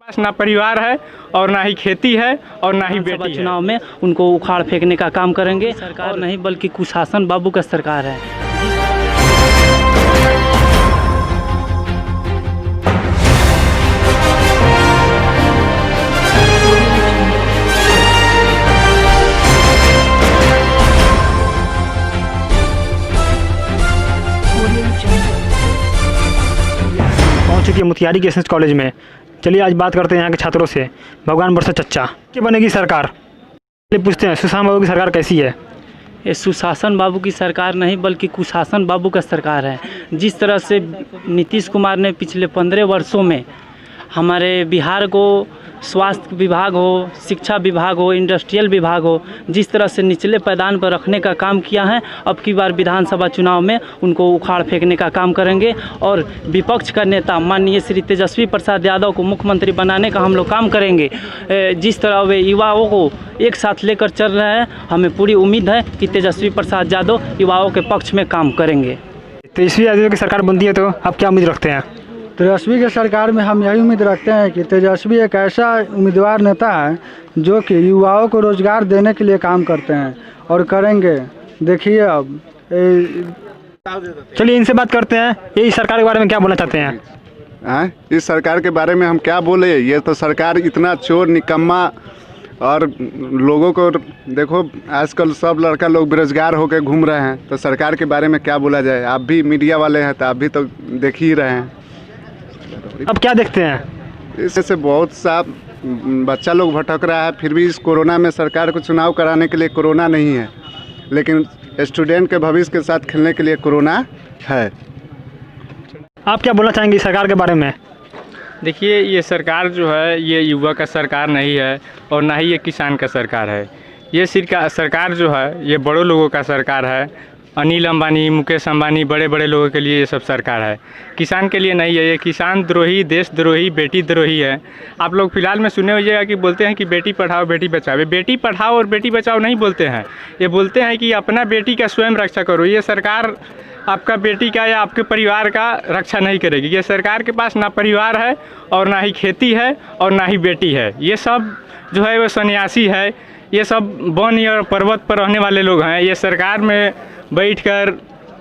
पास ना परिवार है और ना ही खेती है और ना ही बेटी है। चुनाव में उनको उखाड़ फेंकने का काम करेंगे। सरकार नहीं बल्कि कुशासन बाबू का सरकार है। पहुंच चुकी है मुतियारी के एसएस कॉलेज में। चलिए आज बात करते हैं यहाँ के छात्रों से। भगवान बरसा चच्चा क्या बनेगी सरकार, चलिए पूछते हैं सुशासन बाबू की सरकार कैसी है। ये सुशासन बाबू की सरकार नहीं बल्कि कुशासन बाबू का सरकार है। जिस तरह से नीतीश कुमार ने पिछले 15 वर्षों में हमारे बिहार को स्वास्थ्य विभाग हो, शिक्षा विभाग हो, इंडस्ट्रियल विभाग हो, जिस तरह से निचले पैदान पर रखने का काम किया है, अब की बार विधानसभा चुनाव में उनको उखाड़ फेंकने का काम करेंगे। और विपक्ष का नेता माननीय श्री तेजस्वी प्रसाद यादव को मुख्यमंत्री बनाने का हम लोग काम करेंगे। जिस तरह वे युवाओं को एक साथ लेकर चल रहे हैं, हमें पूरी उम्मीद है कि तेजस्वी प्रसाद यादव युवाओं के पक्ष में काम करेंगे। तेजस्वी यादव की सरकार बनती है तो आप क्या उम्मीद रखते हैं। तेजस्वी के सरकार में हम यही उम्मीद रखते हैं कि तेजस्वी एक ऐसा उम्मीदवार नेता है जो कि युवाओं को रोजगार देने के लिए काम करते हैं और करेंगे। देखिए अब चलिए इनसे बात करते हैं, ये इस सरकार के बारे में क्या बोलना चाहते हैं। इस सरकार के बारे में हम क्या बोले, ये तो सरकार इतना चोर निकम्मा और लोगों को देखो आजकल सब लड़का लोग बेरोजगार होकर घूम रहे हैं, तो सरकार के बारे में क्या बोला जाए। आप भी मीडिया वाले हैं तो आप भी तो देख ही रहे हैं। अब क्या देखते हैं, इससे बहुत सा बच्चा लोग भटक रहा है। फिर भी इस कोरोना में सरकार को चुनाव कराने के लिए कोरोना नहीं है, लेकिन स्टूडेंट के भविष्य के साथ खेलने के लिए कोरोना है। आप क्या बोलना चाहेंगे इस सरकार के बारे में। देखिए, ये सरकार जो है ये युवा का सरकार नहीं है और ना ही ये किसान का सरकार है। ये सरकार जो है ये बड़ों लोगों का सरकार है। अनिल अंबानी, मुकेश अंबानी, बड़े बड़े लोगों के लिए ये सब सरकार है, किसान के लिए नहीं है। ये किसान द्रोही, देशद्रोही, बेटी द्रोही है। आप लोग फिलहाल में सुने होइएगा कि बोलते हैं कि बेटी पढ़ाओ बेटी बचाओ। ये बेटी पढ़ाओ और बेटी बचाओ नहीं बोलते हैं, ये बोलते हैं कि अपना बेटी का स्वयं रक्षा करो। ये सरकार आपका बेटी का या आपके परिवार का रक्षा नहीं करेगी। ये सरकार के पास ना परिवार है और ना ही खेती है और ना ही बेटी है। ये सब जो है वो सन्यासी है, ये सब वन और पर्वत पर रहने वाले लोग हैं। ये सरकार में बैठकर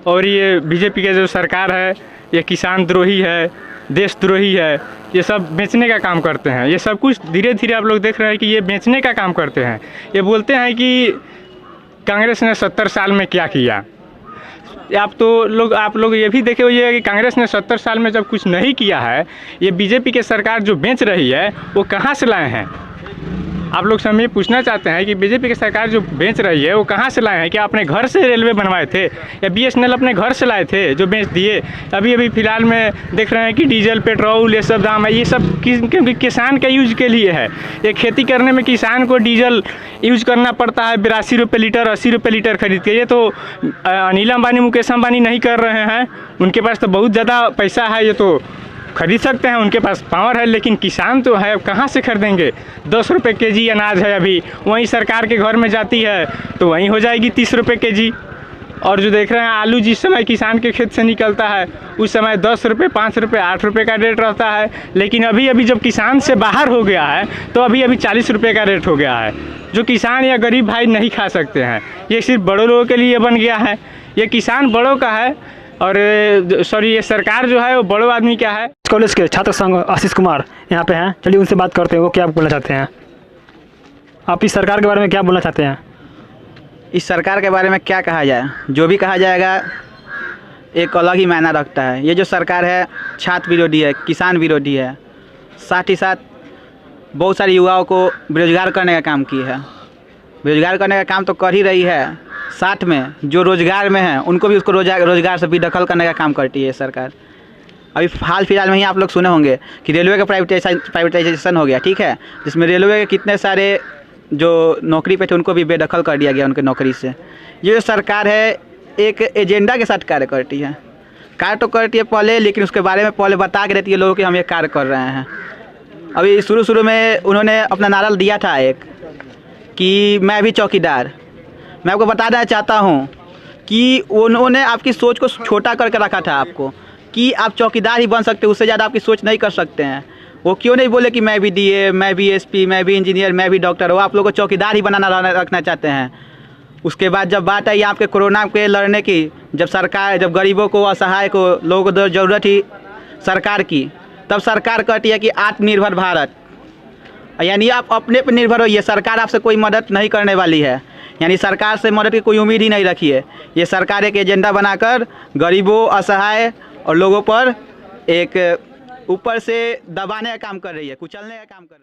और ये बीजेपी के जो सरकार है ये किसान द्रोही है, देशद्रोही है। ये सब बेचने का काम करते हैं। ये सब कुछ धीरे धीरे आप लोग देख रहे हैं कि ये बेचने का काम करते हैं। ये बोलते हैं कि कांग्रेस ने 70 साल में क्या किया। आप लोग ये भी देखे हुए कि कांग्रेस ने 70 साल में जब कुछ नहीं किया है, ये बीजेपी के सरकार जो बेच रही है वो कहाँ से लाए हैं। आप लोग से हम ये पूछना चाहते हैं कि बीजेपी की सरकार जो बेच रही है वो कहाँ से लाए हैं। क्या अपने घर से रेलवे बनवाए थे या बीएसएनएल अपने घर से लाए थे जो बेच दिए। अभी फिलहाल में देख रहे हैं कि डीजल पेट्रोल ये सब दाम है। ये सब क्योंकि किसान के यूज के लिए है। ये खेती करने में किसान को डीजल यूज करना पड़ता है 82 रुपये लीटर, 80 रुपये लीटर खरीद के। ये तो अनिल अंबानी, मुकेश अंबानी नहीं कर रहे हैं। उनके पास तो बहुत ज़्यादा पैसा है, ये तो खरीद सकते हैं, उनके पास पावर है। लेकिन किसान तो है, कहाँ से खरीदेंगे। 10 रुपये केजी अनाज है अभी, वहीं सरकार के घर में जाती है तो वहीं हो जाएगी 30 रुपये केजी। और जो देख रहे हैं आलू जिस समय किसान के खेत से निकलता है उस समय 10 रुपये, 5 रुपये, 8 रुपये का रेट रहता है। लेकिन अभी जब किसान से बाहर हो गया है तो अभी 40 रुपये का रेट हो गया है, जो किसान या गरीब भाई नहीं खा सकते हैं। ये सिर्फ बड़ों लोगों के लिए बन गया है। ये किसान बड़ों का है और ये सरकार जो है वो बड़ों आदमी क्या है। कॉलेज के छात्र संघ आशीष कुमार यहाँ पे हैं, चलिए उनसे बात करते हैं, वो क्या बोलना चाहते हैं। आप इस सरकार के बारे में क्या बोलना चाहते हैं। इस सरकार के बारे में क्या कहा जाए, जो भी कहा जाएगा एक अलग ही मायना रखता है। ये जो सरकार है छात्र विरोधी है, किसान विरोधी है, साथ ही साथ बहुत सारे युवाओं को बेरोजगार करने का काम की है। बेरोजगार करने का काम तो कर ही रही है, साथ में जो रोजगार में है उनको भी उसको रोजगार से भी दखल करने का काम करती है सरकार। अभी हाल फिलहाल में ही आप लोग सुने होंगे कि रेलवे का प्राइवेटाइजेशन हो गया, ठीक है, जिसमें रेलवे के कितने सारे जो नौकरी पे थे उनको भी बेदखल कर दिया गया उनके नौकरी से। ये जो सरकार है एक एजेंडा के साथ कार्य करती है। कार्य तो करती है पहले, लेकिन उसके बारे में पहले बता के देती है लोगों कि हम ये कार्य कर रहे हैं। अभी शुरू में उन्होंने अपना नारा दिया था एक कि मैं भी चौकीदार। मैं आपको बताना चाहता हूँ कि उन्होंने आपकी सोच को छोटा करके रखा था आपको कि आप चौकीदार ही बन सकते, उससे ज़्यादा आपकी सोच नहीं कर सकते हैं। वो क्यों नहीं बोले कि मैं भी DA, मैं भी SP, मैं भी इंजीनियर, मैं भी डॉक्टर। वो आप लोगों को चौकीदार ही रखना चाहते हैं। उसके बाद जब बात आई यहाँ पे कोरोना के लड़ने की, जब गरीबों को, असहाय को, लोगों को ज़रूरत ही सरकार की, तब सरकार कहती है कि आत्मनिर्भर भारत, यानी आप अपने पर निर्भर होइए, सरकार आपसे कोई मदद नहीं करने वाली है। यानी सरकार से मदद की कोई उम्मीद ही नहीं रखिए। ये सरकार एक एजेंडा बनाकर गरीबों, असहाय और लोगों पर एक ऊपर से दबाने का काम कर रही है, कुचलने का काम कर रही है।